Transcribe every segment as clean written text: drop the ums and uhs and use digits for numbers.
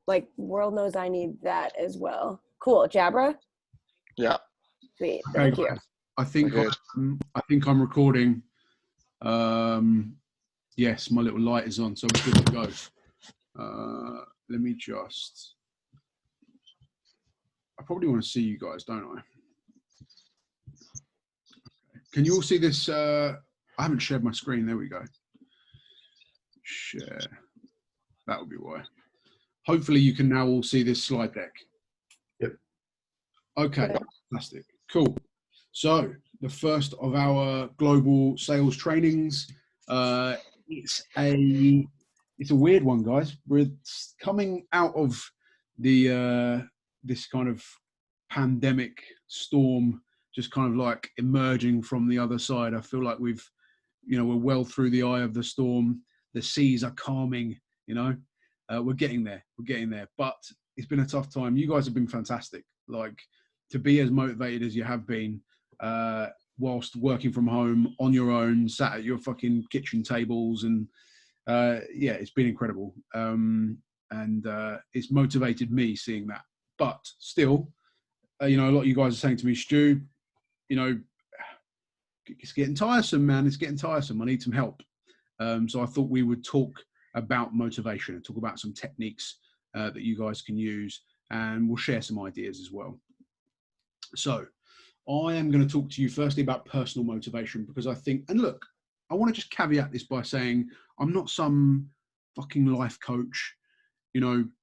like world knows I need that as well. Cool. Jabra? Yeah. Sweet. Okay, Thank you. guys. I think Okay. I think I'm recording. Yes, my little light is on, so we're good to go. Let me just. I probably want to see you guys, don't I? Can you all see this? I haven't shared my screen. There we go. Share. That would be why. Hopefully you can now all see this slide deck. Yep. Okay, fantastic. Cool. So the first of our global sales trainings, it's a weird one, guys. We're coming out of the this kind of pandemic storm, just kind of like emerging from the other side. I feel like we're well through the eye of the storm. The seas are calming, we're getting there. But it's been a tough time. You guys have been fantastic. Like, to be as motivated as you have been, whilst working from home on your own, sat at your fucking kitchen tables, and it's been incredible. And it's motivated me seeing that. But still, a lot of you guys are saying to me, Stu, it's getting tiresome, man. It's getting tiresome. I need some help. So I thought we would talk about motivation and talk about some techniques that you guys can use, and we'll share some ideas as well. So I am going to talk to you firstly about personal motivation, because I think, and look, I want to just caveat this by saying I'm not some fucking life coach.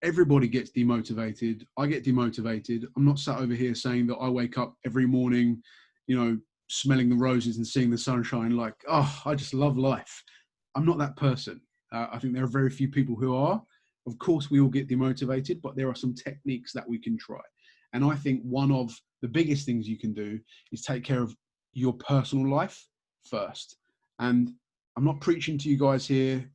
Everybody gets demotivated. I get demotivated. I'm not sat over here saying that I wake up every morning, smelling the roses and seeing the sunshine like, oh, I just love life. I'm not that person. I think there are very few people who are. Of course, we all get demotivated, but there are some techniques that we can try. And I think one of the biggest things you can do is take care of your personal life first. And I'm not preaching to you guys here.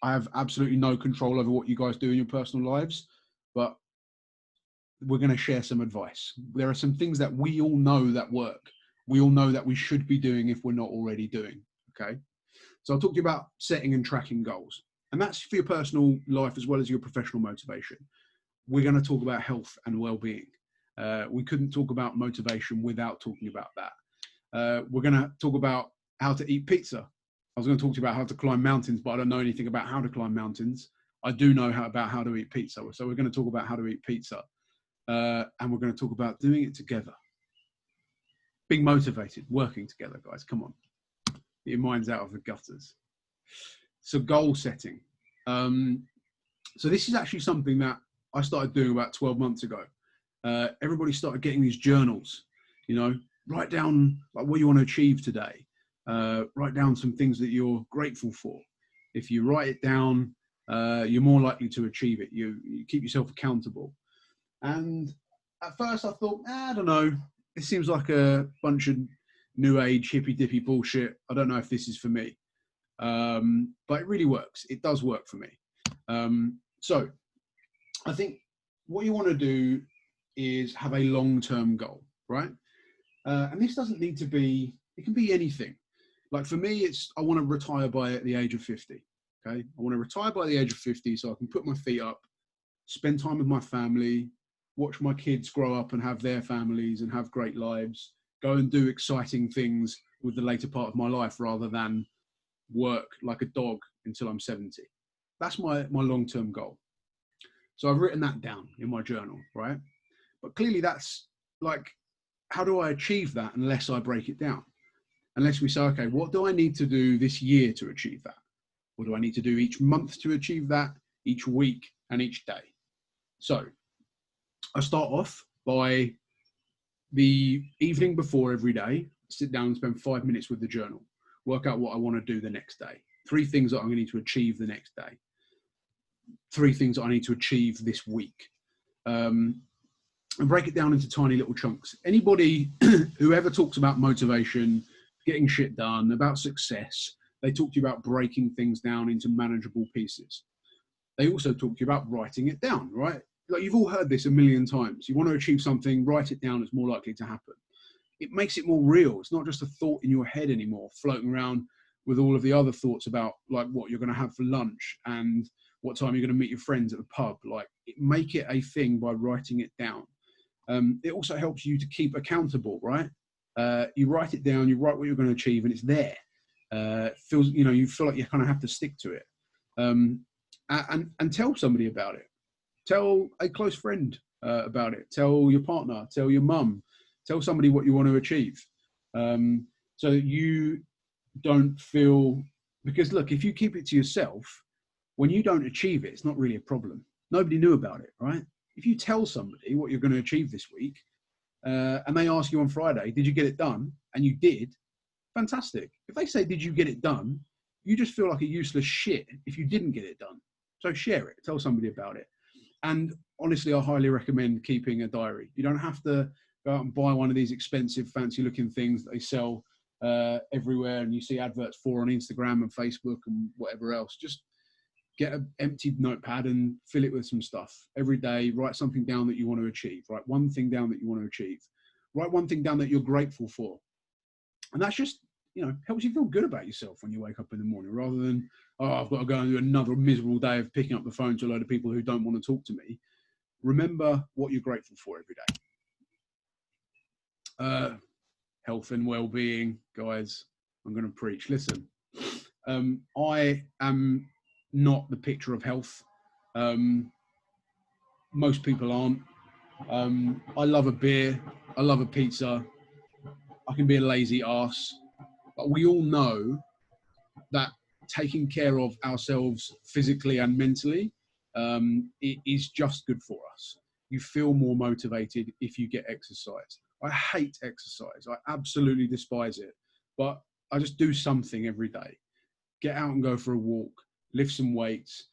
I have absolutely no control over what you guys do in your personal lives, but we're going to share some advice. There are some things that we all know that work. We all know that we should be doing if we're not already doing. Okay. So I'll talk to you about setting and tracking goals. And that's for your personal life as well as your professional motivation. We're going to talk about health and well-being. We couldn't talk about motivation without talking about that. We're going to talk about how to eat pizza. I was going to talk to you about how to climb mountains, but I don't know anything about how to climb mountains. I do know about how to eat pizza. So we're going to talk about how to eat pizza. And we're going to talk about doing it together. Being motivated, working together, guys. Come on. Get your minds out of the gutters. So goal setting. So this is actually something that I started doing about 12 months ago. Everybody started getting these journals, write down like what you want to achieve today. Write down some things that you're grateful for. If you write it down, you're more likely to achieve it. You keep yourself accountable. And at first I thought, I don't know, it seems like a bunch of new age hippy dippy bullshit. I don't know if this is for me. But it really works. It does work for me. So I think what you want to do is have a long-term goal, right? And this doesn't need to be, it can be anything. Like for me, I want to retire by the age of 50. Okay. I want to retire by the age of 50 so I can put my feet up, spend time with my family, watch my kids grow up and have their families and have great lives, go and do exciting things with the later part of my life rather than work like a dog until I'm 70. That's my long-term goal. So I've written that down in my journal, right? But clearly that's like, how do I achieve that unless I break it down? Unless we say, okay, what do I need to do this year to achieve that? What do I need to do each month to achieve that, each week and each day? So I start off by the evening before every day, sit down and spend 5 minutes with the journal, work out what I want to do the next day. 3 things that I'm going to need to achieve the next day. 3 things that I need to achieve this week. And break it down into tiny little chunks. Anybody who ever talks about motivation, getting shit done, about success, they talk to you about breaking things down into manageable pieces. They also talk to you about writing it down, right? Like you've all heard this a million times. You want to achieve something, write it down, it's more likely to happen. It makes it more real. It's not just a thought in your head anymore, floating around with all of the other thoughts about like what you're going to have for lunch and what time you're going to meet your friends at the pub. Like, make it a thing by writing it down. It also helps you to keep accountable, right? You write it down, you write what you're going to achieve, and it's there. Feels, you feel like you kind of have to stick to it. And tell somebody about it. Tell a close friend about it. Tell your partner, tell your mum, tell somebody what you want to achieve. So that you don't feel, because look, if you keep it to yourself, when you don't achieve it, it's not really a problem. Nobody knew about it, right? If you tell somebody what you're going to achieve this week, and they ask you on Friday, did you get it done? And you did, fantastic. If they say, did you get it done? You just feel like a useless shit if you didn't get it done. So share it, tell somebody about it. And honestly, I highly recommend keeping a diary. You don't have to go out and buy one of these expensive, fancy looking things that they sell everywhere and you see adverts for on Instagram and Facebook and whatever else. Just get an empty notepad and fill it with some stuff. Every day, write something down that you want to achieve. Write one thing down that you want to achieve. Write one thing down that you're grateful for. And that's just, helps you feel good about yourself when you wake up in the morning, rather than, oh, I've got to go and do another miserable day of picking up the phone to a load of people who don't want to talk to me. Remember what you're grateful for every day. Health and well-being, guys. I'm going to preach. Listen, I am not the picture of health. Most people aren't. I love a beer. I love a pizza. I can be a lazy ass. But we all know that taking care of ourselves physically and mentally it is just good for us. You feel more motivated if you get exercise. I hate exercise. I absolutely despise it. But I just do something every day. Get out and go for a walk. Lift some weights.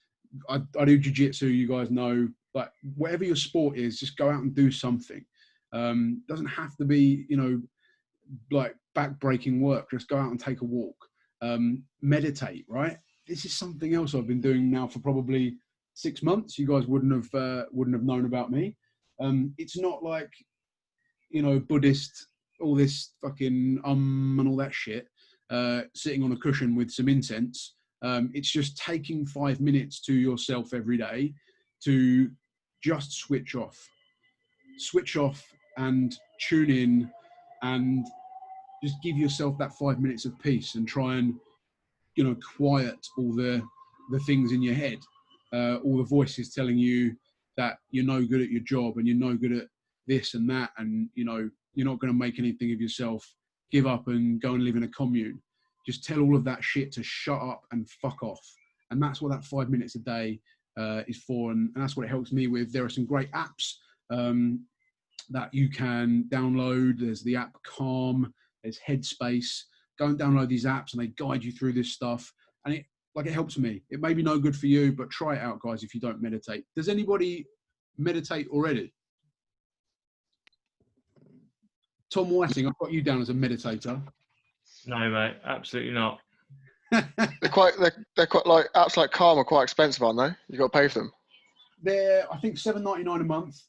I do jiu-jitsu, you guys know. But whatever your sport is, just go out and do something. Doesn't have to be, like back-breaking work. Just go out and take a walk. Meditate, right? This is something else I've been doing now for probably 6 months. You guys wouldn't have known about me. It's not like, Buddhist, all this fucking and all that shit, sitting on a cushion with some incense. It's just taking 5 minutes to yourself every day to just switch off and tune in and just give yourself that 5 minutes of peace and try and, quiet all the things in your head, all the voices telling you that you're no good at your job and you're no good at this and that, and you're not going to make anything of yourself. Give up and go and live in a commune. Just tell all of that shit to shut up and fuck off. And that's what that 5 minutes a day is for, and that's what it helps me with. There are some great apps that you can download. There's the app Calm, there's Headspace. Go and download these apps and they guide you through this stuff. And it helps me. It may be no good for you, but try it out, guys, if you don't meditate. Does anybody meditate already? Tom Whiting, I've got you down as a meditator. No, mate, absolutely not. They're quite like apps like Calm are quite expensive, aren't they? You got to pay for them. They're, I think, $7.99 a month.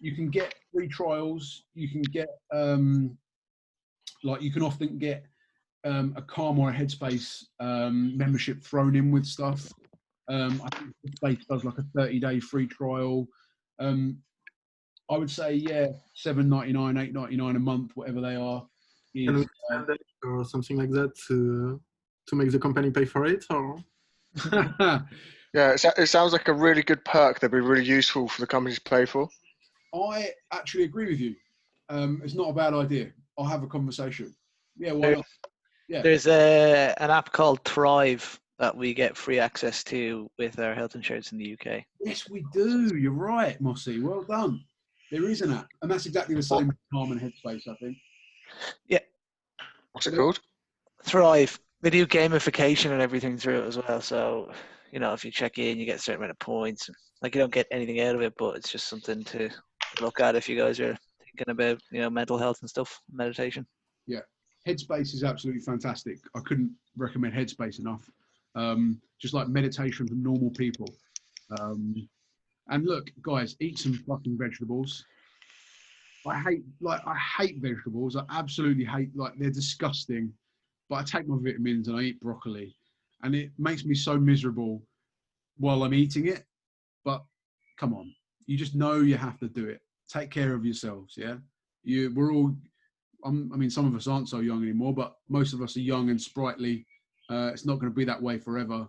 You can get free trials. You can get you can often get a Calm or a Headspace membership thrown in with stuff. I think Headspace does like a 30-day free trial. I would say, yeah, $7.99, $8.99 a month, whatever they are. Can we send it or something like that to make the company pay for it? Or Yeah, it sounds like a really good perk that'd be really useful for the company to pay for. I actually agree with you. It's not a bad idea. I'll have a conversation. Yeah, why not? Yeah. There's an app called Thrive that we get free access to with our health insurance in the UK. Yes, we do. You're right, Mossy. Well done. There is an app, and that's exactly the same with Calm and Headspace, I think. Yeah. What's it called? Thrive. They do gamification and everything through it as well. So, if you check in, you get a certain amount of points. Like, you don't get anything out of it, but it's just something to look at if you guys are thinking about, mental health and stuff, meditation. Yeah. Headspace is absolutely fantastic. I couldn't recommend Headspace enough. Just like meditation for normal people. And look, guys, eat some fucking vegetables. I hate vegetables. I absolutely hate, they're disgusting. But I take my vitamins and I eat broccoli. And it makes me so miserable while I'm eating it, but come on, you just know you have to do it. Take care of yourselves, yeah? We're all, I mean, some of us aren't so young anymore, but most of us are young and sprightly. It's not going to be that way forever.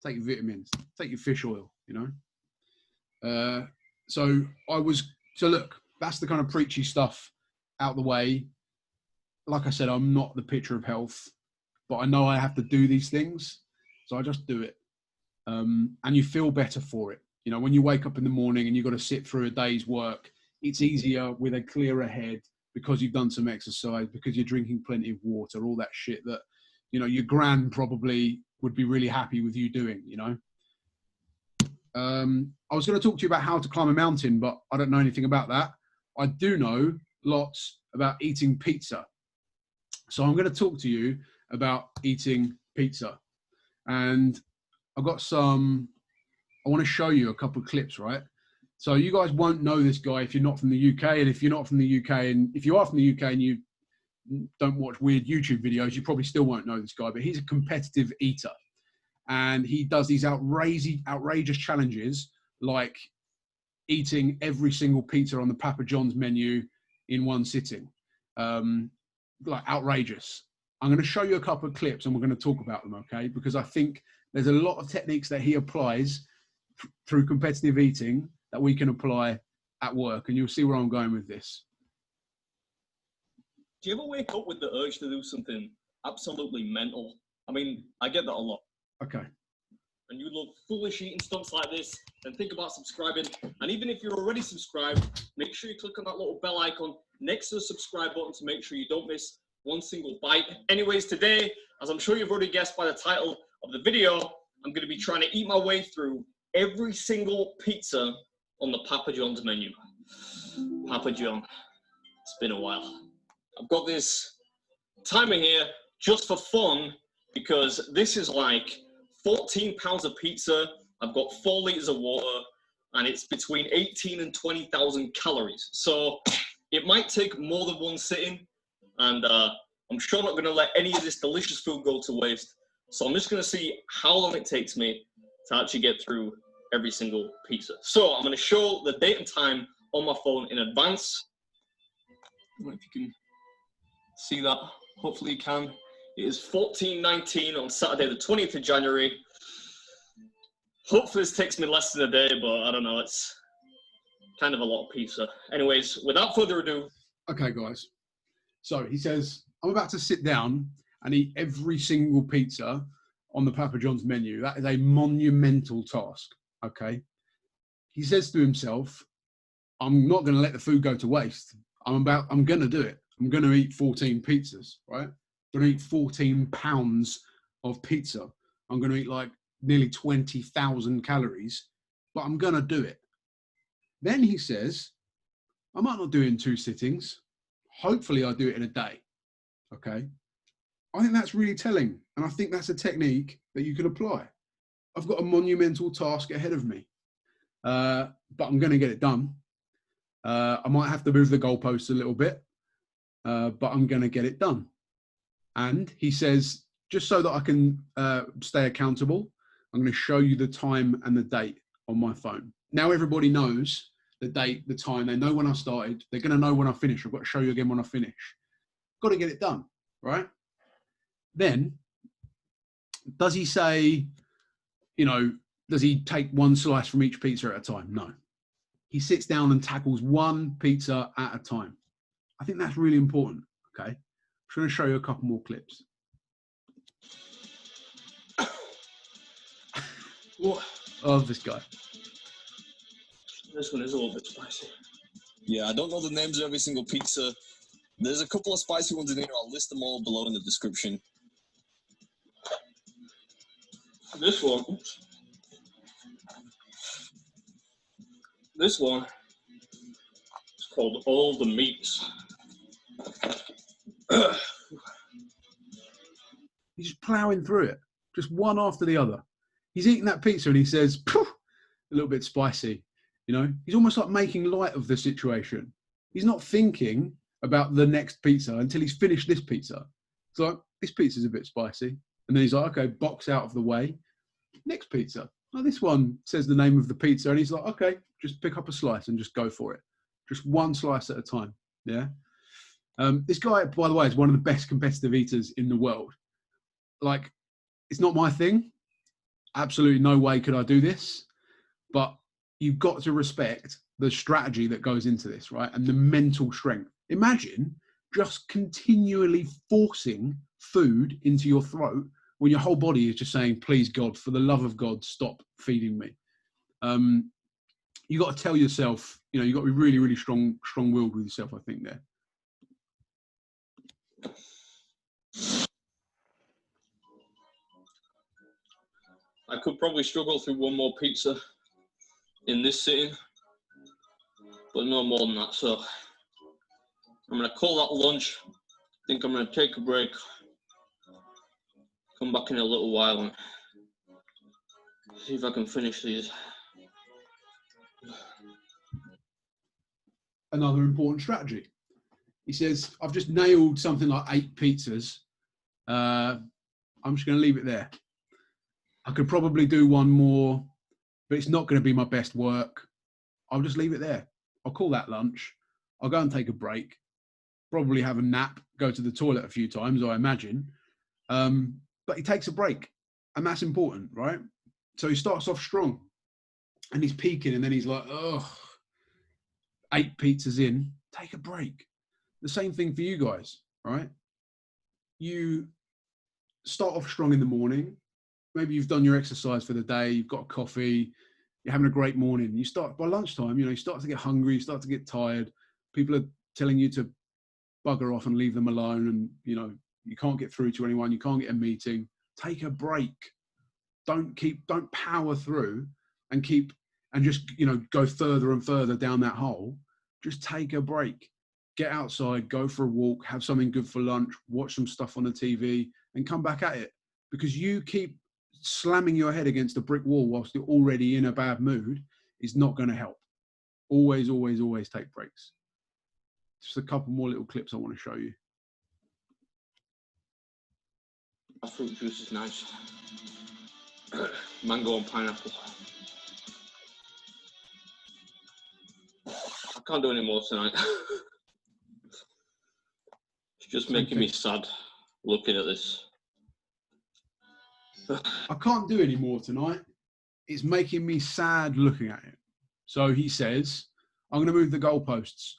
Take your vitamins, take your fish oil, you know? So look, that's the kind of preachy stuff out the way. Like I said, I'm not the picture of health, but I know I have to do these things. So I just do it. And you feel better for it. You know, when you wake up in the morning and you've got to sit through a day's work, it's easier with a clearer head because you've done some exercise, because you're drinking plenty of water, all that shit that, you know, your gran probably would be really happy with you doing, you know. I was going to talk to you about how to climb a mountain, but I don't know anything about that. I do know lots about eating pizza. So I'm going to talk to you about eating pizza. And I've got I want to show you a couple of clips, right? So you guys won't know this guy if you're not from the UK. And if you're not from the UK, and if you are from the UK and you don't watch weird YouTube videos, you probably still won't know this guy, but he's a competitive eater. And he does these outrageous challenges, like eating every single pizza on the Papa John's menu in one sitting. Like outrageous. I'm going to show you a couple of clips and we're going to talk about them, okay? Because I think there's a lot of techniques that he applies through competitive eating that we can apply at work, and you'll see where I'm going with this. Do you ever wake up with the urge to do something absolutely mental? I mean, I get that a lot. Okay. And you look foolish eating stunts like this, and think about subscribing. And even if you're already subscribed, make sure you click on that little bell icon next to the subscribe button to make sure you don't miss one single bite. Anyways, today, as I'm sure you've already guessed by the title of the video, I'm going to be trying to eat my way through every single pizza on the Papa John's menu. Papa John, it's been a while. I've got this timer here just for fun because this is like 14 pounds of pizza. I've got 4 liters of water and it's between 18 and 20,000 calories. So it might take more than one sitting, and I'm sure not going to let any of this delicious food go to waste. So I'm just going to see how long it takes me to actually get through every single pizza. So I'm going to show the date and time on my phone in advance. I don't know if you can see that. Hopefully you can. It is 14:19 on Saturday, the 20th of January. Hopefully this takes me less than a day, but I don't know. It's kind of a lot of pizza. Anyways, without further ado. Okay, guys. So he says, I'm about to sit down and eat every single pizza on the Papa John's menu. That is a monumental task, okay? He says to himself, I'm not going to let the food go to waste. I'm going to do it. I'm going to eat 14 pizzas, right? I'm going to eat 14 pounds of pizza. I'm going to eat like nearly 20,000 calories, but I'm going to do it. Then he says, I might not do it in 2 sittings. Hopefully I do it in a day, okay? I think that's really telling. And I think that's a technique that you can apply. I've got a monumental task ahead of me, but I'm going to get it done. I might have to move the goalposts a little bit, but I'm going to get it done. And he says, just so that I can stay accountable, I'm going to show you the time and the date on my phone. Now everybody knows the date, the time. They know when I started. They're going to know when I finish. I've got to show you again when I finish. Got to get it done, right? Then, does he say, you know, does he take one slice from each pizza at a time? No. He sits down and tackles one pizza at a time. I think that's really important, okay? I'm just going to show you a couple more clips. What? Of this guy. This one is a little bit spicy. Yeah, I don't know the names of every single pizza. There's a couple of spicy ones in here. I'll list them all below in the description. This one. Oops. This one is called All the Meats. He's just plowing through it, just one after the other. He's eating that pizza and he says, a little bit spicy. You know, he's almost like making light of the situation. He's not thinking about the next pizza until he's finished this pizza. It's like, this pizza's a bit spicy. And then he's like, okay, box out of the way. Next pizza. oh, this one says the name of the pizza. And he's like, okay, just pick up a slice and just go for it. Just one slice at a time. Yeah. This guy, by the way, is one of the best competitive eaters in the world. Like, it's not my thing. Absolutely no way could I do this. But you've got to respect the strategy that goes into this, right? And the mental strength. Imagine just continually forcing food into your throat when your whole body is just saying, please, God, for the love of God, stop feeding me. You got to tell yourself, you know, you got to be really, really strong-willed with yourself, I think, there. I could probably struggle through one more pizza in this sitting, but no more than that. So I'm going to call that lunch. I think I'm going to take a break, come back in a little while and see if I can finish these. Another important strategy. He says, I've just nailed something like 8 pizzas. I'm just going to leave it there. I could probably do one more, but it's not going to be my best work. I'll just leave it there. I'll call that lunch. I'll go and take a break, probably have a nap, go to the toilet a few times, I imagine. But he takes a break, and that's important, right? So he starts off strong, and he's peaking, and then he's like, oh, 8 pizzas in, take a break. The same thing for you guys, right? You start off strong in the morning. Maybe you've done your exercise for the day, you've got a coffee, you're having a great morning. You start by lunchtime, you know, you start to get hungry, you start to get tired. People are telling you to bugger off and leave them alone. And, you know, you can't get through to anyone. You can't get a meeting. Take a break. Don't power through and just, you know, go further and further down that hole. Just take a break. Get outside, go for a walk, have something good for lunch, watch some stuff on the TV and come back at it. Because you keep slamming your head against a brick wall whilst you're already in a bad mood is not going to help. Always, always, always take breaks. Just a couple more little clips I want to show you. That fruit juice is nice. Mango and pineapple. I can't do any more tonight. It's just making me sad looking at this. I can't do any more tonight. It's making me sad looking at it. So he says, I'm going to move the goalposts.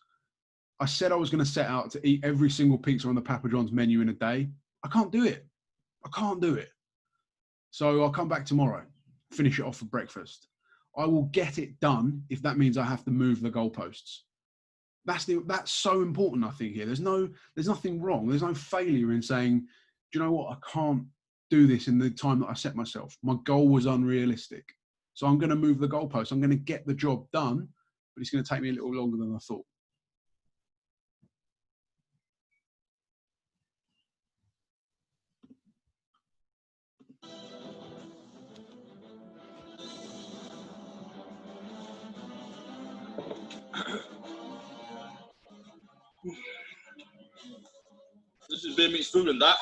I said I was going to set out to eat every single pizza on the Papa John's menu in a day. I can't do it. I can't do it. So I'll come back tomorrow, finish it off for breakfast. I will get it done if that means I have to move the goalposts. That's so important, I think, here. There's nothing wrong. There's no failure in saying, do you know what? I can't do this in the time that I set myself. My goal was unrealistic. So I'm going to move the goalposts. I'm going to get the job done, but it's going to take me a little longer than I thought. This is beer meets food and that.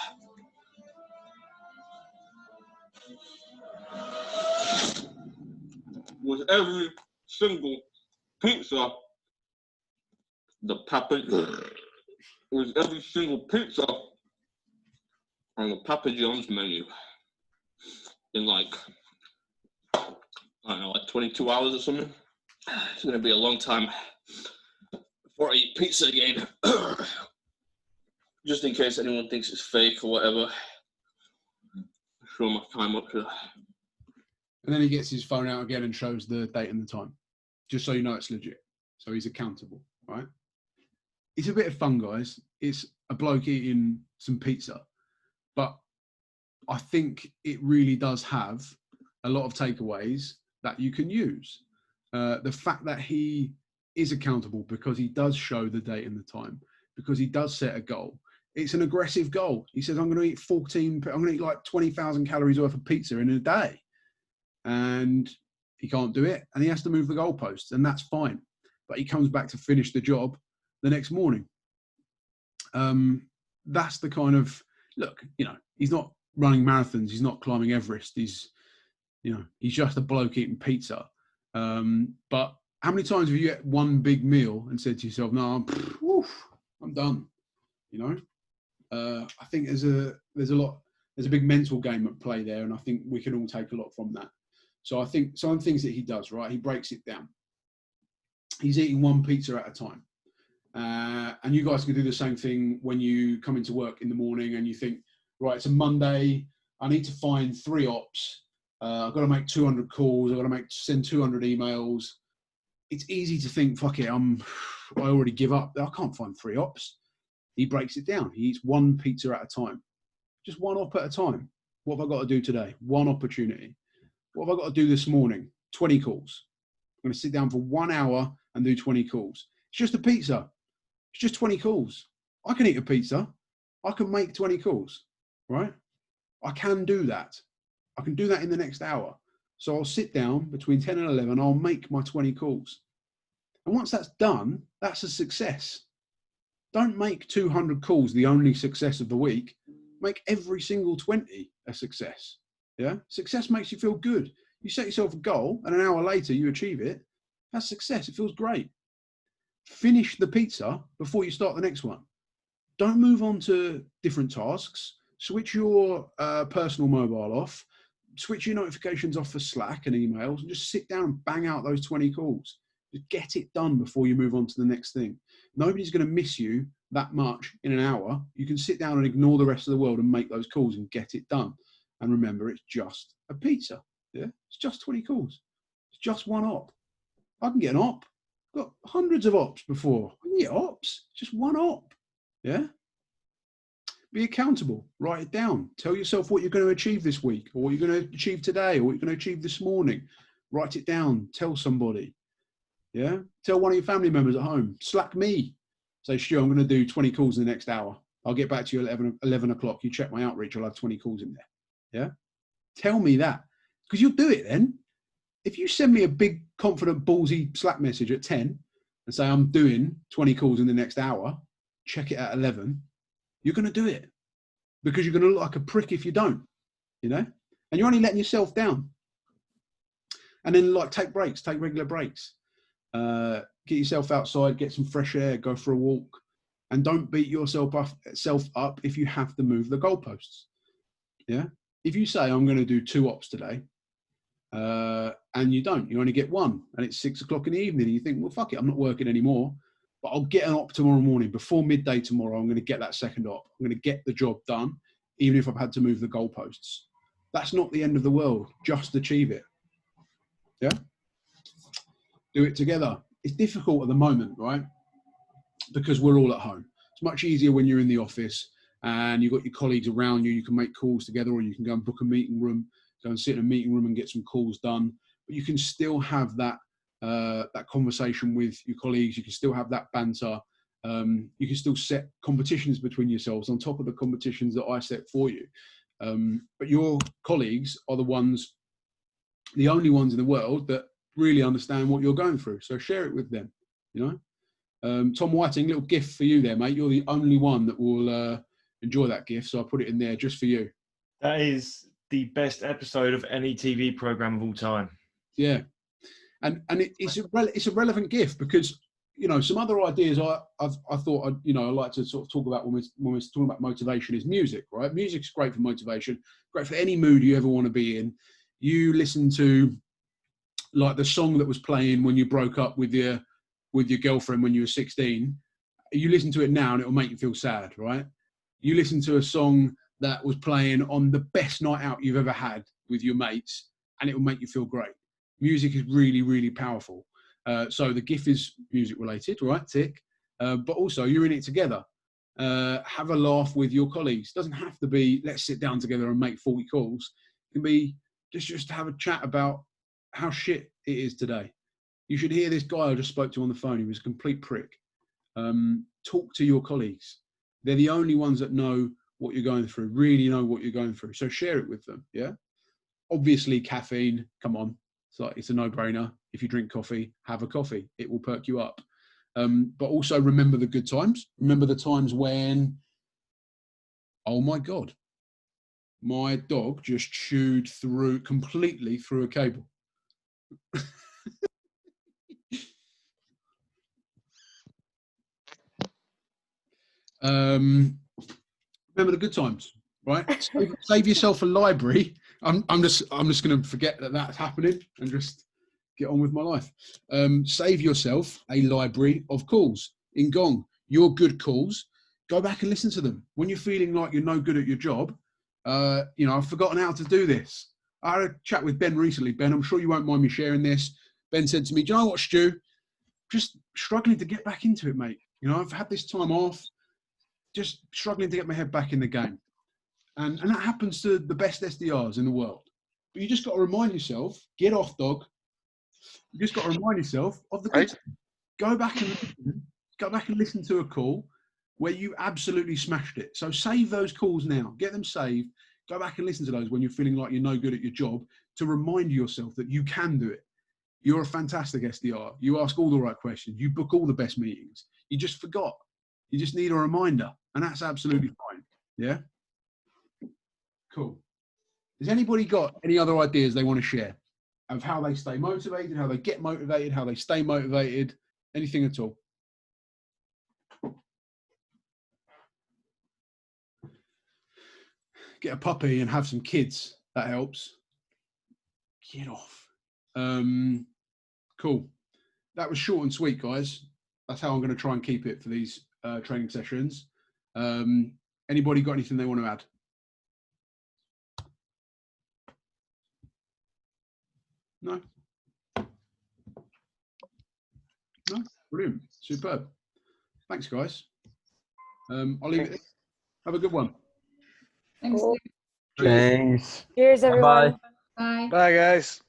With every single pizza, with every single pizza on the Papa John's menu in like, I don't know, like 22 hours or something. It's gonna be a long time before I eat pizza again. Just in case anyone thinks it's fake or whatever. Show my time up to. And then he gets his phone out again and shows the date and the time, just so you know it's legit. So he's accountable, right? It's a bit of fun, guys. It's a bloke eating some pizza, but I think it really does have a lot of takeaways that you can use. The fact that he is accountable because he does show the date and the time, because he does set a goal. It's an aggressive goal. He says, I'm going to eat like 20,000 calories worth of pizza in a day. And he can't do it. And he has to move the goalposts, and that's fine. But he comes back to finish the job the next morning. That's the kind of, look, you know, he's not running marathons. He's not climbing Everest. He's You know, he's just a bloke eating pizza. But how many times have you had one big meal and said to yourself, no, I'm done? You know, I think there's a big mental game at play there, and I think we can all take a lot from that. So I think some of the things that he does, right, he breaks it down. He's eating one pizza at a time. And you guys can do the same thing when you come into work in the morning and you think, right, it's a Monday, I need to find 3 ops. I've got to make 200 calls. I've got to send 200 emails. It's easy to think, fuck it, I already give up. I can't find 3 ops. He breaks it down. He eats one pizza at a time. Just one op at a time. What have I got to do today? One opportunity. What have I got to do this morning? 20 calls. I'm going to sit down for 1 hour and do 20 calls. It's just a pizza. It's just 20 calls. I can eat a pizza. I can make 20 calls, right? I can do that. I can do that in the next hour. So I'll sit down between 10 and 11. I'll make my 20 calls. And once that's done, that's a success. Don't make 200 calls the only success of the week. Make every single 20 a success. Yeah? Success makes you feel good. You set yourself a goal and an hour later you achieve it. That's success. It feels great. Finish the pizza before you start the next one. Don't move on to different tasks. Switch your personal mobile off. Switch your notifications off for Slack and emails and just sit down and bang out those 20 calls. Just get it done before you move on to the next thing. Nobody's going to miss you that much in an hour. You can sit down and ignore the rest of the world and make those calls and get it done. And remember, it's just a pizza. Yeah, it's just 20 calls. It's just one op. I can get an op. I've got hundreds of ops before. I can get ops. It's just one op. Yeah. Be accountable. Write it down. Tell yourself what you're going to achieve this week, or what you're going to achieve today, or what you're going to achieve this morning. Write it down. Tell somebody. Yeah. Tell one of your family members at home. Slack me. Say, Stu, I'm going to do 20 calls in the next hour. I'll get back to you at 11 o'clock. You check my outreach. I'll have 20 calls in there. Yeah. Tell me that, because you'll do it then. If you send me a big, confident, ballsy Slack message at 10 and say, I'm doing 20 calls in the next hour, check it at 11, you're going to do it, because you're going to look like a prick if you don't, you know, and you're only letting yourself down. And then, like, take breaks, take regular breaks, get yourself outside, get some fresh air, go for a walk, and don't beat yourself up if you have to move the goalposts. Yeah. If you say, I'm going to do 2 ops today, and you don't, you only get 1, and it's 6 o'clock in the evening, and you think, well, fuck it, I'm not working anymore, but I'll get an op tomorrow morning. Before midday tomorrow, I'm going to get that second op. I'm going to get the job done, even if I've had to move the goalposts. That's not the end of the world. Just achieve it. Yeah? Do it together. It's difficult at the moment, right? Because we're all at home. It's much easier when you're in the office and you've got your colleagues around you. You can make calls together, or you can go and book a meeting room, go and sit in a meeting room and get some calls done. But you can still have that conversation with your colleagues. You can still have that banter. You can still set competitions between yourselves on top of the competitions that I set for you. But your colleagues are the only ones in the world that really understand what you're going through. So share it with them, you know. Tom Whiting, little gift for you there, mate. You're the only one that will enjoy that gift. So I put it in there just for you. That is the best episode of any TV program of all time. Yeah. And it's a relevant gift, because, you know, some other ideas I thought I'd like to sort of talk about when we're talking about motivation is music, right? Music's great for motivation, great for any mood you ever want to be in. You listen to, like, the song that was playing when you broke up with your girlfriend when you were 16. You listen to it now and it will make you feel sad, right? You listen to a song that was playing on the best night out you've ever had with your mates, and it will make you feel great. Music is really, really powerful. So the gift is music related, right? Tick. But also you're in it together. Have a laugh with your colleagues. It doesn't have to be, let's sit down together and make 40 calls. It can be just to have a chat about how shit it is today. You should hear this guy I just spoke to on the phone. He was a complete prick. Talk to your colleagues. They're the only ones that know what you're going through, really know what you're going through. So share it with them, yeah? Obviously, caffeine, come on. It's a no-brainer. If you drink coffee, have a coffee. It will perk you up. But also remember the good times. Remember the times when, oh my God, My dog just chewed completely through a cable. Remember the good times, right? Save yourself a library. I'm just going to forget that that's happening and just get on with my life. Save yourself a library of calls in Gong. Your good calls. Go back and listen to them when you're feeling like you're no good at your job. I've forgotten how to do this. I had a chat with Ben recently. Ben, I'm sure you won't mind me sharing this. Ben said to me, "Do you know what, Stu? Just struggling to get back into it, mate. I've had this time off, just struggling to get my head back in the game." And that happens to the best SDRs in the world. But you just got to remind yourself, get off, dog. You just got to remind yourself of the good time. Go back and listen to a call where you absolutely smashed it. So save those calls now. Get them saved. Go back and listen to those when you're feeling like you're no good at your job to remind yourself that you can do it. You're a fantastic SDR. You ask all the right questions. You book all the best meetings. You just forgot. You just need a reminder, and that's absolutely fine. Yeah? Cool. Has anybody got any other ideas they want to share of how they stay motivated, how they get motivated, how they stay motivated, anything at all? Get a puppy and have some kids. That helps. Get off. Cool. That was short and sweet, guys. That's how I'm going to try and keep it for these training sessions. Anybody got anything they want to add? No? No? Brilliant. Superb. Thanks, guys. I'll leave it. Have a good one. Thanks. Cool. Thanks. Cheers, everyone. Bye. Bye, guys.